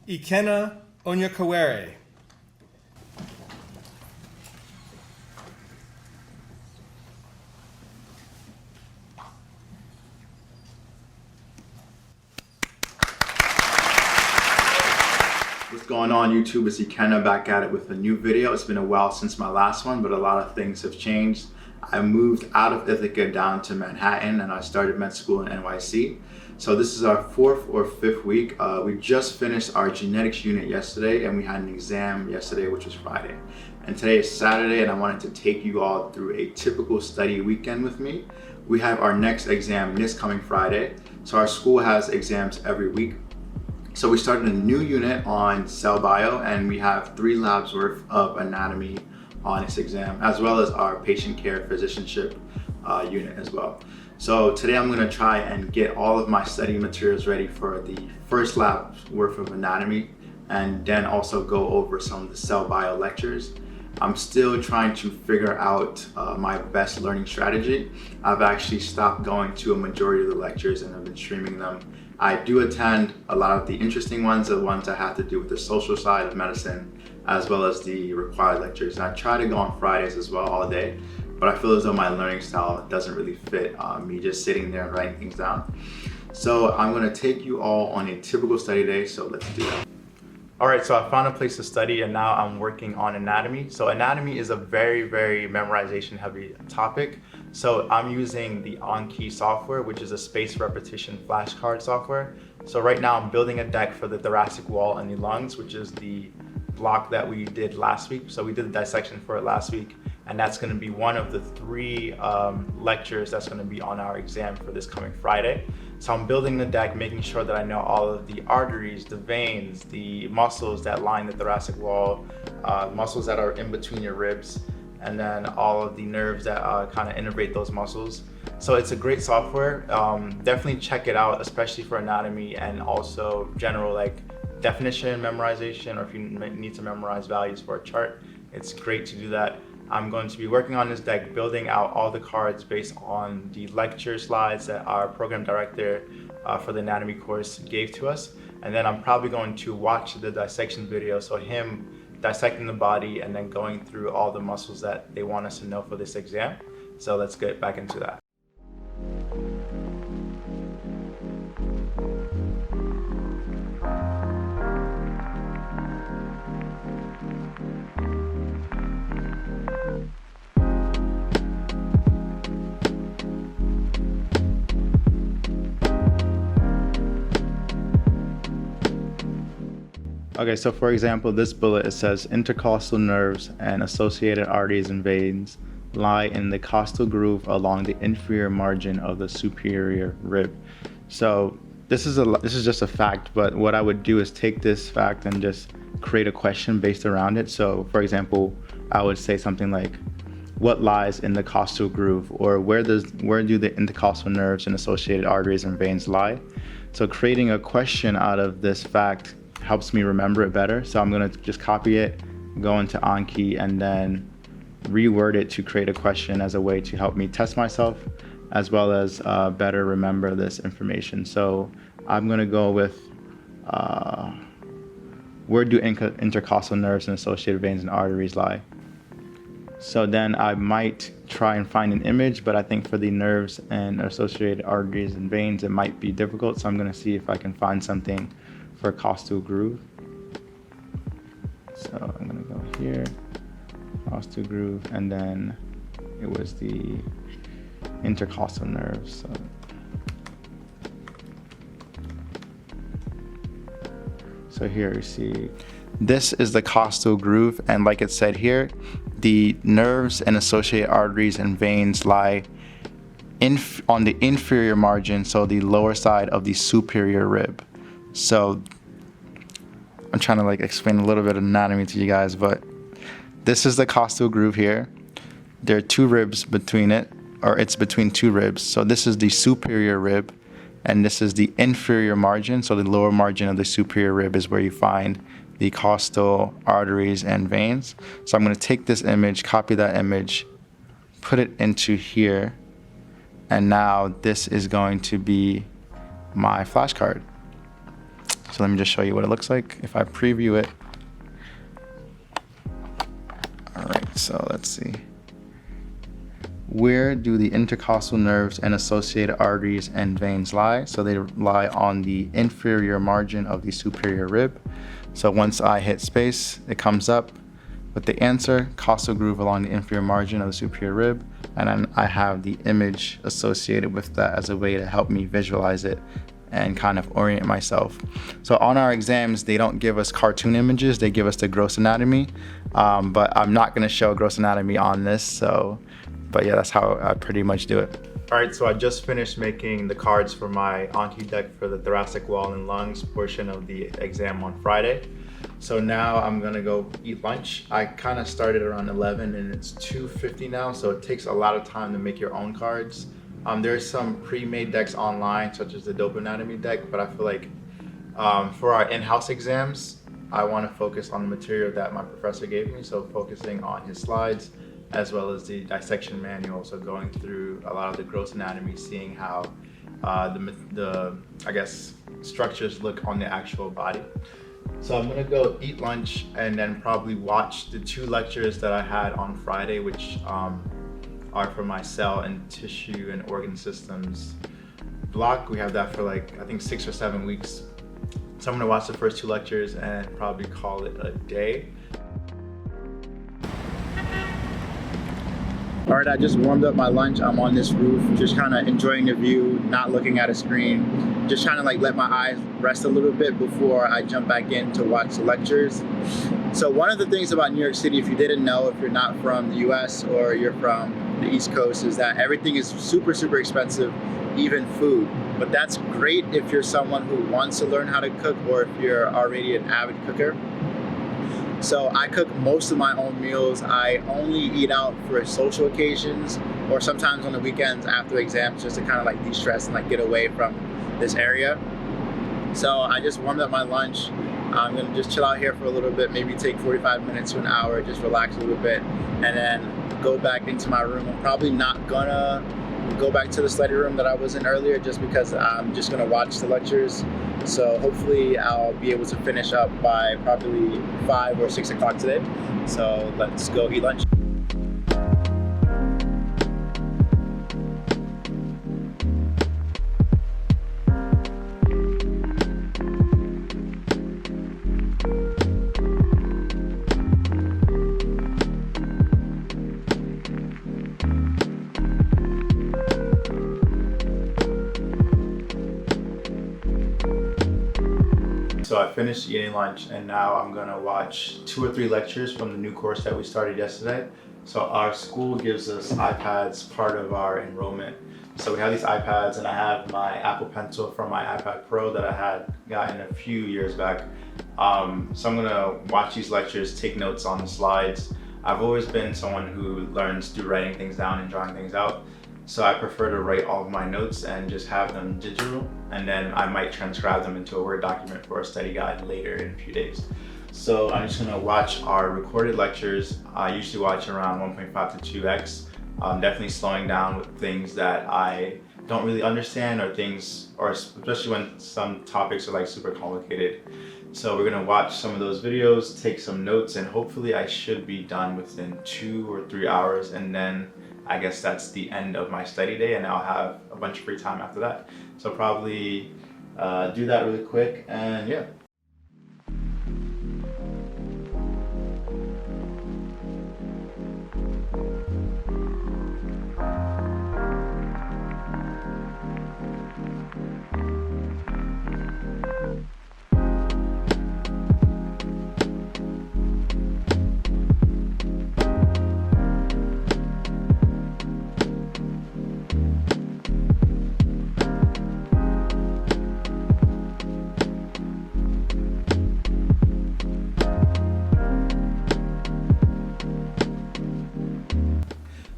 Ikena Onyekawere. What's going on YouTube? It's Ikena back at it with a new video. It's been a while since my last one, but a lot of things have changed. I moved out of Ithaca down to Manhattan and I started med school in NYC. So this is our 4th or 5th week. We just finished our genetics unit yesterday and we had an exam yesterday, which was Friday. And today is Saturday and I wanted to take you all through a typical study weekend with me. We have our next exam this coming Friday. So our school has exams every week. So we started a new unit on cell bio and we have 3 labs worth of anatomy on this exam, as well as our patient care physicianship unit as well. So today I'm gonna try and get all of my study materials ready for the first lab's worth of anatomy and then also go over some of the cell bio lectures. I'm still trying to figure out my best learning strategy. I've actually stopped going to a majority of the lectures and I've been streaming them. I do attend a lot of the interesting ones, the ones that have to do with the social side of medicine, as well as the required lectures. And I try to go on Fridays as well all day, but I feel as though my learning style doesn't really fit me just sitting there and writing things down. So I'm gonna take you all on a typical study day, so let's do that. All right, so I found a place to study and now I'm working on anatomy. So anatomy is a very memorization heavy topic. So I'm using the Anki software, which is a spaced repetition flashcard software. So right now I'm building a deck for the thoracic wall and the lungs, which is the block that we did last week. So we did the dissection for it last week, and that's gonna be one of the 3 lectures that's gonna be on our exam for this coming Friday. So I'm building the deck, making sure that I know all of the arteries, the veins, the muscles that line the thoracic wall, muscles that are in between your ribs, and then all of the nerves that kind of innervate those muscles. So it's a great software. Definitely check it out, especially for anatomy and also general like definition memorization, or if you need to memorize values for a chart, it's great to do that. I'm going to be working on this deck, building out all the cards based on the lecture slides that our program director for the anatomy course gave to us. And then I'm probably going to watch the dissection video, so him dissecting the body and then going through all the muscles that they want us to know for this exam. So let's get back into that. Okay, so for example, this bullet, it says intercostal nerves and associated arteries and veins lie in the costal groove along the inferior margin of the superior rib. So this is just a fact, but what I would do is take this fact and just create a question based around it. So for example, I would say something like, what lies in the costal groove, or where do the intercostal nerves and associated arteries and veins lie? So creating a question out of this fact helps me remember it better. So I'm gonna just copy it, go into Anki, and then reword it to create a question as a way to help me test myself, as well as better remember this information. So I'm gonna go with, where do intercostal nerves and associated veins and arteries lie? So then I might try and find an image, but I think for the nerves and associated arteries and veins, it might be difficult. So I'm gonna see if I can find something for costal groove. So I'm gonna go here, costal groove, and then it was the intercostal nerves. So here you see, this is the costal groove, and like it said here, the nerves and associated arteries and veins lie on the inferior margin, so the lower side of the superior rib. So I'm trying to like explain a little bit of anatomy to you guys, but this is the costal groove here. There are 2 ribs between it, or it's between 2 ribs. So this is the superior rib and this is the inferior margin. So the lower margin of the superior rib is where you find the costal arteries and veins. So I'm going to take this image, copy that image, put it into here, and now this is going to be my flashcard. So let me just show you what it looks like if I preview it. All right, so let's see. Where do the intercostal nerves and associated arteries and veins lie? So they lie on the inferior margin of the superior rib. So once I hit space, it comes up with the answer, costal groove along the inferior margin of the superior rib. And then I have the image associated with that as a way to help me visualize it and kind of orient myself. So on our exams, they don't give us cartoon images, they give us the gross anatomy, but I'm not gonna show gross anatomy on this, but yeah, that's how I pretty much do it. All right, so I just finished making the cards for my Anki deck for the thoracic wall and lungs portion of the exam on Friday. So now I'm gonna go eat lunch. I kind of started around 11 and it's 2:50 now, so it takes a lot of time to make your own cards. There's some pre-made decks online, such as the dope anatomy deck, but I feel like for our in-house exams, I wanna focus on the material that my professor gave me, so focusing on his slides, as well as the dissection manual, so going through a lot of the gross anatomy, seeing how the I guess structures look on the actual body. So I'm gonna go eat lunch and then probably watch the 2 lectures that I had on Friday, which are for my cell and tissue and organ systems block. We have that for like, I think 6 or 7 weeks. So I'm gonna watch the first 2 lectures and probably call it a day. All right, I just warmed up my lunch. I'm on this roof, just kind of enjoying the view, not looking at a screen, just trying to like let my eyes rest a little bit before I jump back in to watch the lectures. So one of the things about New York City, if you didn't know, if you're not from the US or you're from the East Coast, is that everything is super, super expensive, even food. But that's great if you're someone who wants to learn how to cook or if you're already an avid cooker. So I cook most of my own meals. I only eat out for social occasions or sometimes on the weekends after exams, just to kind of like de-stress and like get away from this area. So I just warmed up my lunch. I'm gonna just chill out here for a little bit, maybe take 45 minutes to an hour, just relax a little bit, and then go back into my room. I'm probably not gonna go back to the study room that I was in earlier, just because I'm just gonna watch the lectures. So hopefully I'll be able to finish up by probably 5 or 6 o'clock today. So let's go eat lunch. So I finished eating lunch and now I'm gonna watch 2 or 3 lectures from the new course that we started yesterday. So our school gives us iPads, part of our enrollment. So we have these iPads and I have my Apple Pencil from my iPad Pro that I had gotten a few years back. So I'm gonna watch these lectures, take notes on the slides. I've always been someone who learns through writing things down and drawing things out. So I prefer to write all of my notes and just have them digital, and then I might transcribe them into a Word document for a study guide later in a few days. So I'm just gonna watch our recorded lectures. I usually watch around 1.5 to 2x. Definitely slowing down with things that I don't really understand or especially when some topics are like super complicated. So we're gonna watch some of those videos, take some notes, and hopefully I should be done within 2 or 3 hours, and then I guess that's the end of my study day, and I'll have a bunch of free time after that. So probably do that really quick, and yeah.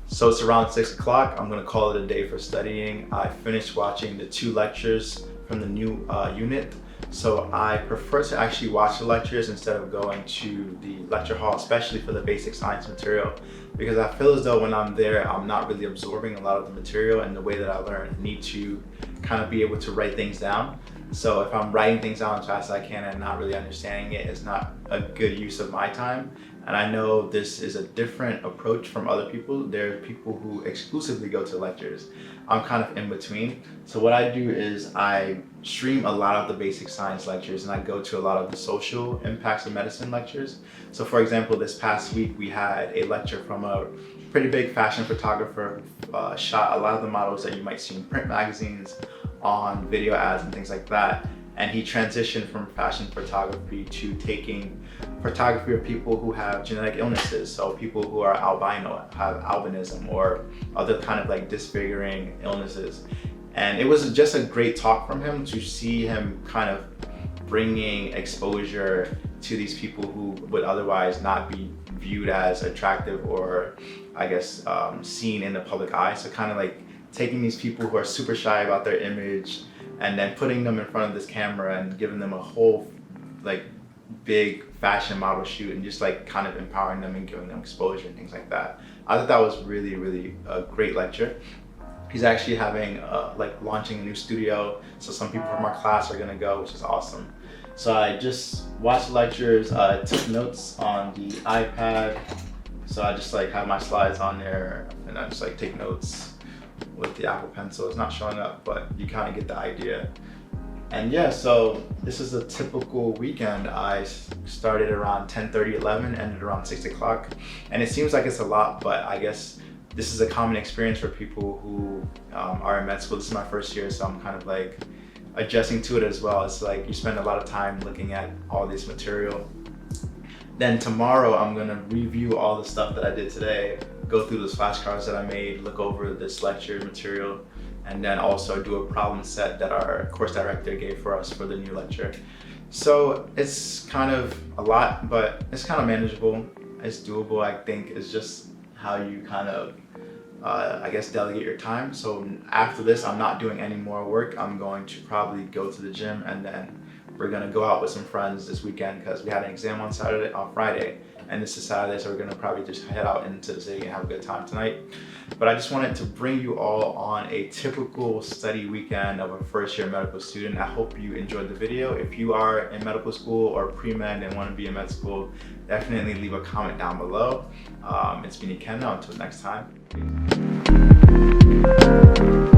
So it's around 6 o'clock. I'm gonna call it a day for studying. I finished watching the 2 lectures from the new unit. So I prefer to actually watch the lectures instead of going to the lecture hall, especially for the basic science material, because I feel as though when I'm there, I'm not really absorbing a lot of the material, and the way that I learn, I need to kind of be able to write things down. So if I'm writing things down as fast as I can and not really understanding it, it's not a good use of my time. And I know this is a different approach from other people. There are people who exclusively go to lectures. I'm kind of in between. So what I do is I stream a lot of the basic science lectures and I go to a lot of the social impacts of medicine lectures. So for example, this past week we had a lecture from a pretty big fashion photographer who shot a lot of the models that you might see in print magazines, on video ads and things like that. And he transitioned from fashion photography to taking photography of people who have genetic illnesses. So people who are albino, have albinism or other kind of like disfiguring illnesses. And it was just a great talk from him to see him kind of bringing exposure to these people who would otherwise not be viewed as attractive or I guess seen in the public eye. So kind of like taking these people who are super shy about their image and then putting them in front of this camera and giving them a whole like big fashion model shoot and just like kind of empowering them and giving them exposure and things like that. I thought that was really a great lecture. He's actually having like launching a new studio, so some people from our class are gonna go, which is awesome. So I just watched the lectures, I took notes on the iPad, so I just like have my slides on there and I just like take notes with the Apple Pencil. It's not showing up, but you kind of get the idea. And yeah, so this is a typical weekend. I started around 10:30, 11, ended around 6 o'clock. And it seems like it's a lot, but I guess this is a common experience for people who are in med school. This is my first year, so I'm kind of like adjusting to it as well. It's like you spend a lot of time looking at all this material. Then tomorrow I'm gonna review all the stuff that I did today, go through those flashcards that I made, look over this lecture material, and then also do a problem set that our course director gave for us for the new lecture. So it's kind of a lot, but it's kind of manageable. It's doable, I think. It's just how you kind of, I guess, delegate your time. So after this, I'm not doing any more work. I'm going to probably go to the gym and then we're gonna go out with some friends this weekend because we had an exam on Friday, and this is Saturday, so we're gonna probably just head out into the city and have a good time tonight. But I just wanted to bring you all on a typical study weekend of a first-year medical student. I hope you enjoyed the video. If you are in medical school or pre-med and want to be in med school, definitely leave a comment down below. It's been Ikenna. Until next time. Peace.